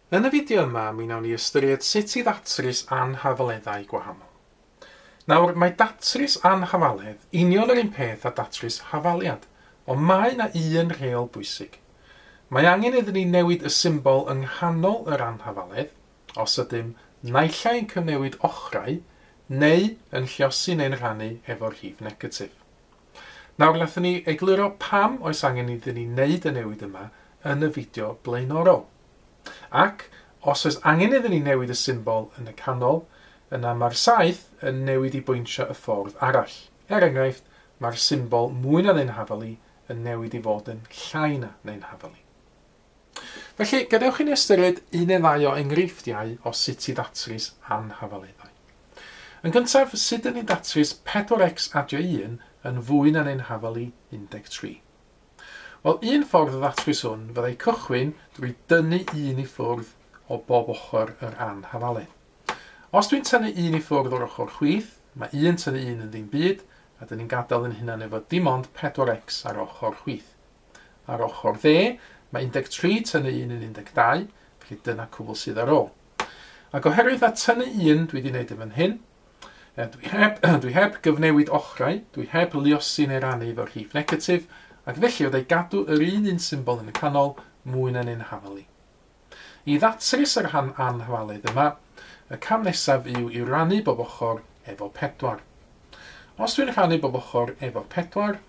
Yn y fideo yma, mi wnawn ni ystyried sut i ddatrys anhafaleddau gwahanol. Nawr, mae datrys anhafaledd union yr un peth a datrys hafaliad, ond mae yna un rheol bwysig. Mae angen iddyn ni newid y symbol yng nghanol yr anhafaledd, os ydym naill ai'n cyfnewid ochrau, neu yn lluosi neu'n rhannu efo'r rhif negatif. Nawr, nathon ni egluro pam oes angen iddyn ni wneud y newid yma yn y fideo blaenorol. Ac, os oes angen iddyn ni newid y symbol yn y canol, yna mae'r 7 yn newid i bwyntio y ffordd arall. Enghraifft, mae'r symbol mwy na neu'n hafalu yn newid i fod yn llai na neu'n hafalu. Felly, gadewch i ni ystyried un neu ddau o enghreifftiau o sut i ddatrys anhafaleddau. Yn gyntaf, sut yn ni'n datrys 4x adio 1 yn fwy na neu'n hafalu 13. Wel, un ffordd o ddatrys hwn fyddai cychwyn drwy dynnu 1 i ffwrdd o bob ochr yr anhafaledd. Os dwi'n tynnu 1 i ffwrdd o'r ochr chwith, mae 1 tynnu 1 yn ddim byd, a dyn ni'n gadael yn hynny efo dim ond 4x ar ochr chwith. Ar ochr dde, mae 13 tynnu 1 yn 12, felly dyna cwbl sydd ar ôl. Ac oherwydd na tynnu 1 dwi wedi gwneud yn hyn, dwi heb gyfnewid ochrau, dwi heb luosi neu rannu efo'r rhif negatif, ac felly oedd ei gadw yr un symbol yn y canol mwy na neu'n hafalu. I ddatrys yr anhafaledd yma, y cam nesaf yw i rannu bob ochr efo 4. Os dwi'n rhannu bob ochr efo 4,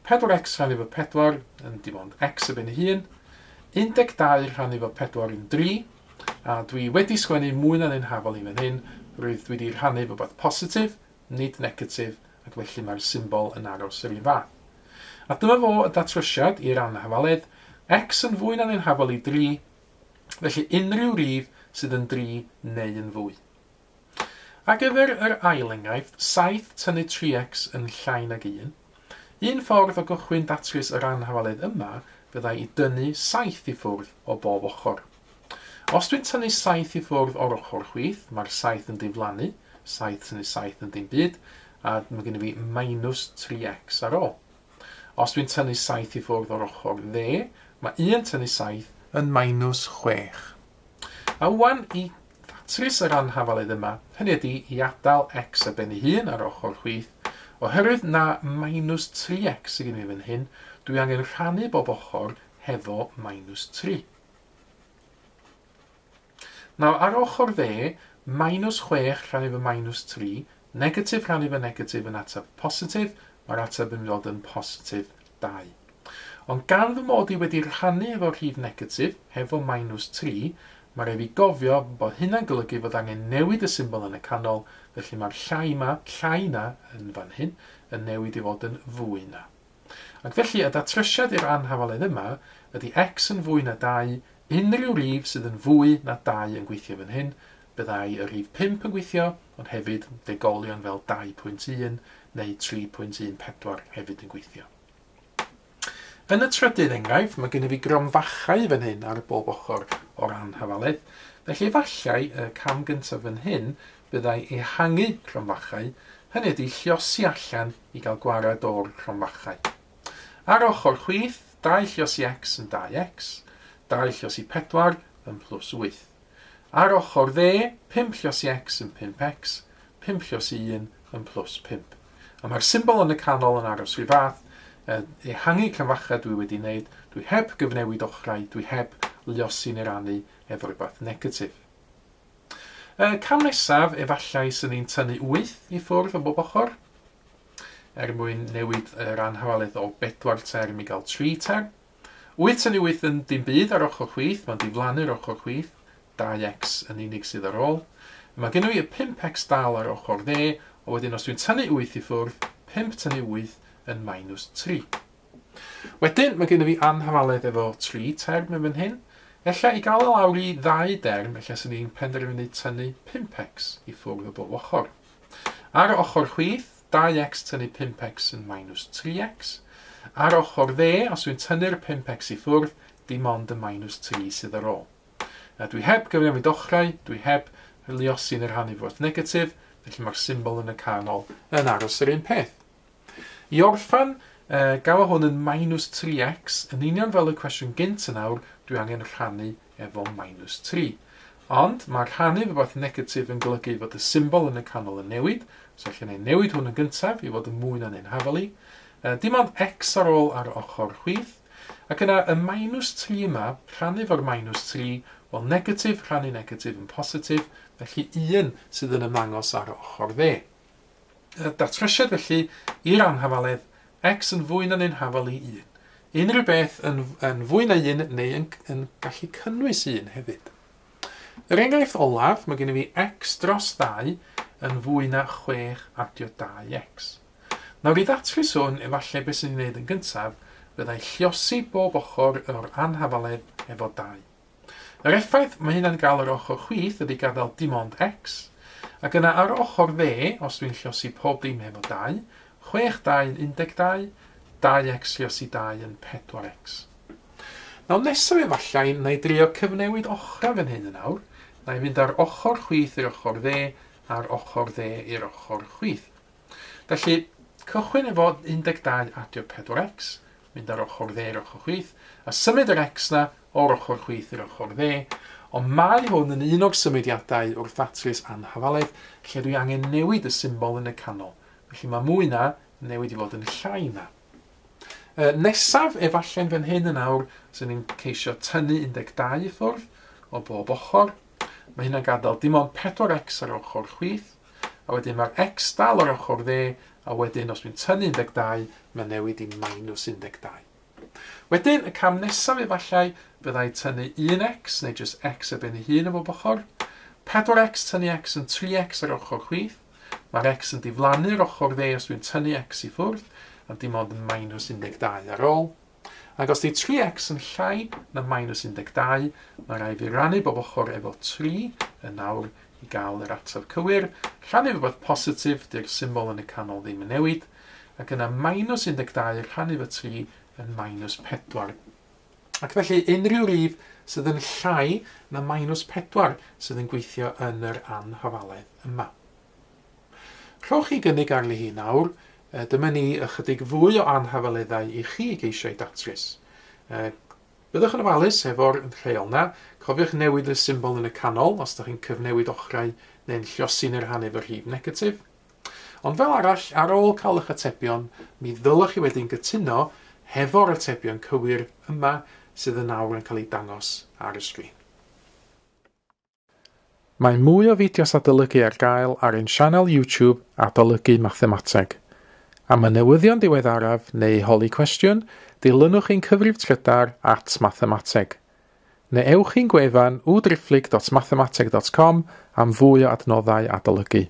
4x rhannu efo 4 yn dim ond x y ben ei hun, 12 rhannu efo 4 yn 3, a dwi wedi sgwennu mwy na neu'n hafalu fan hyn, rwydd dwi wedi rhannu efo beth positif, nid negatif, ac felly mae'r symbol yn aros yr un fath. A dyma fo y datrysiad i'r anhafaledd, x yn fwy na neu'n hafalu 3, felly unrhyw rhif sydd yn 3 neu yn fwy. Ar gyfer yr ail enghraifft, 7 tynnu 3x yn llai nag 1. Un ffordd o gychwyn datrys yr anhafaledd yma fyddai i dynnu 7 i ffwrdd o bob ochr. Os dwi'n tynnu 7 i ffwrdd o'r ochr chwith, mae'r 7 yn diflannu, 7 tynnu 7 yn dim byd, a mae gen i fi minus 3x ar ôl. Os dwi'n tynnu 7 i ffwrdd o'r ochr dde, mae 1 tynnu 7 yn minus 6. A wwan i ddatrys yr anhafaledd yma, hynny ydy i adael x a ben ei hun ar ochr chwith, oherwydd na minus 3x sydd gen i fan hyn, dwi angen rhannu bob ochr hefo minus 3. Nawr, ar ochr dde, minus 6 rhannu efo minus 3, negatif rhannu efo negatif yn ateb positif, mae'r ateb yn dod yn positif 2. Ond gan fy mod i wedi rhannu efo'r rhif negatif, hefo minus 3, mae rhaid i gofio bod hynna'n golygu fod angen newid y symbol yn y canol, felly mae'r llai na yn fan hyn, yn newid i fod yn fwy na. Ac felly y datrysiad i'r anhafaledd yma ydy x yn fwy na 2, unrhyw rhif sydd yn fwy na 2 yn gweithio fan hyn, byddai y rhif 5 yn gweithio, ond hefyd degolion fel 2.1 neu 3.14 hefyd yn gweithio. Yn y trydydd enghraifft, mae gen i fi gromfachau fan hyn ar bob ochr o'r anhafaledd, felly efallai y cam gyntaf fan hyn byddai ehangu cromfachau, hynny ydy lluosi allan i gael gwared o'r cromfachau. Ar ochr chwith, 2 lluosi x yn 2x, 2 lluosi 4 yn plus 8. Ar ochr dde, 5 lluosi x yn 5x, 5 lluosi 1 yn plus 5. A mae'r symbol yn y canol yn aros rhyw fath, ehangu cyfachau dwi wedi wneud, dwi heb gyfnewid ochrau, dwi heb luosi neu rannu efo rhywbeth negatif. Cam nesaf, efallai sy'n ni'n tynnu 8 i ffwrdd o bob ochr, mwyn newid yr anhafaledd o 4 term i gael 3 term. 8 tynnu 8 yn dim byd ar ochr chwith, mae'n diflannu'r ochr chwith, 2x yn unig sydd ar ôl. Mae gen i y 5x dal ar ochr dde, o wedyn os dwi'n tynnu 8 i ffwrdd, 5 tynnu 8 yn minus 3. Wedyn, mae gen i fi anhafaledd efo 3 term yn fan hyn. Ella i gael lawr i 2 derm, ella sy'n ni'n penderfynu tynnu 5x i ffwrdd o bob ochr. Ar ochr chwith, 2x tynnu 5x yn minus 3x. Ar ochr dde, os dwi'n tynnu'r 5x i ffwrdd, dim ond y minus 3 sydd ar ôl. Dwi heb gyfnewid ochrau, dwi heb luosi neu rhannu fod negatif, felly mae'r symbol yn y canol yn aros yr un peth. I orffan, gael hwn yn minus 3x, yn union fel y cwestiwn gynt yn awr, dwi angen rhannu efo -3. Ond mae'r rhannu fe fath negatif yn golygu fod y symbol yn y canol yn newid. So allan ei newid hwn yn gyntaf i fod yn mwy na'n ein hafelu. Dim ond x ar ôl ar ochr chwith. Ac yna y -3 yma, rhannu fo'r -3, wel negatif rhannu negatif yn positif, felly 1 sydd yn ymddangos ar ochr dde. Datrysiad felly i'r anhafaledd x yn fwy na'n ein hafelu 1. Unrhyw beth yn fwy na 1 neu yn gallu cynnwys 1 hefyd. Yr enghraifft olaf, mae gen i fi x dros 2 yn fwy na 6 adio 2x. Nawr i ddatrys hwn, efallai beth sy'n ei wneud yn gyntaf, byddai lliosi bob ochr o'r anhafaledd efo 2. Yr effaith mae hynna'n gael yr ochr chwith ydy gadael dim ond x, ac yna ar ochr dde, os dwi'n lliosi pob dim efo 2, 6 2 yn 12, 2x lliosi 2 yn 4x. Nawr nesaf efallai, na i drio cyfnewid ochr fan hyn yn awr, na i fynd ar ochr chwith i'r ochr dde, a'r ochr dde i'r ochr chwith. Felly, cychwyn efo 12 adio 4x, mynd ar ochr dde i'r ochr chwith, a symud yr x na o'r ochr chwith i'r ochr dde, ond mae hwn yn un o'r symudiadau wrth ddatrys anhafaledd, lle dwi angen newid y symbol yn y canol. Felly mae mwy na newid i fod yn llai na. Nesaf efallai'n fan hyn yn awr, sy'n ni'n ceisio tynnu 12 i ffwrdd o bob ochr. Mae hynna'n gadael dim ond 4x ar ochr chwith, a wedyn mae'r x dal ar ochr dde, a wedyn os dwi'n tynnu 12, mae'n newid i -12. Wedyn, y cam nesaf efallai byddai tynnu 1x, neu jyst x ar ben ei hun o bob ochr. 4x tynnu x yn 3x ar ochr chwith. Mae'r x yn diflannu'r ochr dde os dwi'n tynnu x i ffwrdd, a dim ond yn -12 ar ôl. Ac os di 3x yn llai na -12, mae rai fi rannu bob ochr efo 3 yn awr i gael yr ateb cywir. Rhannu fe bod positif, di'r symbol yn y canol ddim yn newid, ac yna -12 rhannu fe 3 yn -4. Ac felly unrhyw rif sydd yn llai na -4 sydd yn gweithio yn yr anhafaledd yma. Rhowch chi gynnig arni hi nawr, dyma ni ychydig fwy o anhafaleddau i chi geisio ei datrys. Byddwch yn ofalus efo'r lleol na, cofiwch newid y symbol yn y canol os ydych chi'n cyfnewid ochrau neu'n lliosi'n yr rhan efo rhif negatif. Ond fel arall, ar ôl cael eich atebion, mi ddylech chi wedi'n gytuno hefo'r atebion cywir yma sydd yn nawr yn cael ei dangos ar y sgrin. Mae mwy o fideos adolygu ar gael ar ein sianel YouTube Adolygu Mathemateg. Am y newyddion diweddaraf neu holi cwestiwn, dilynwch ein cyfrif trydar @mathemateg. Neu ewch i'n gwefan www.mathemateg.com am fwy o adnoddau adolygu.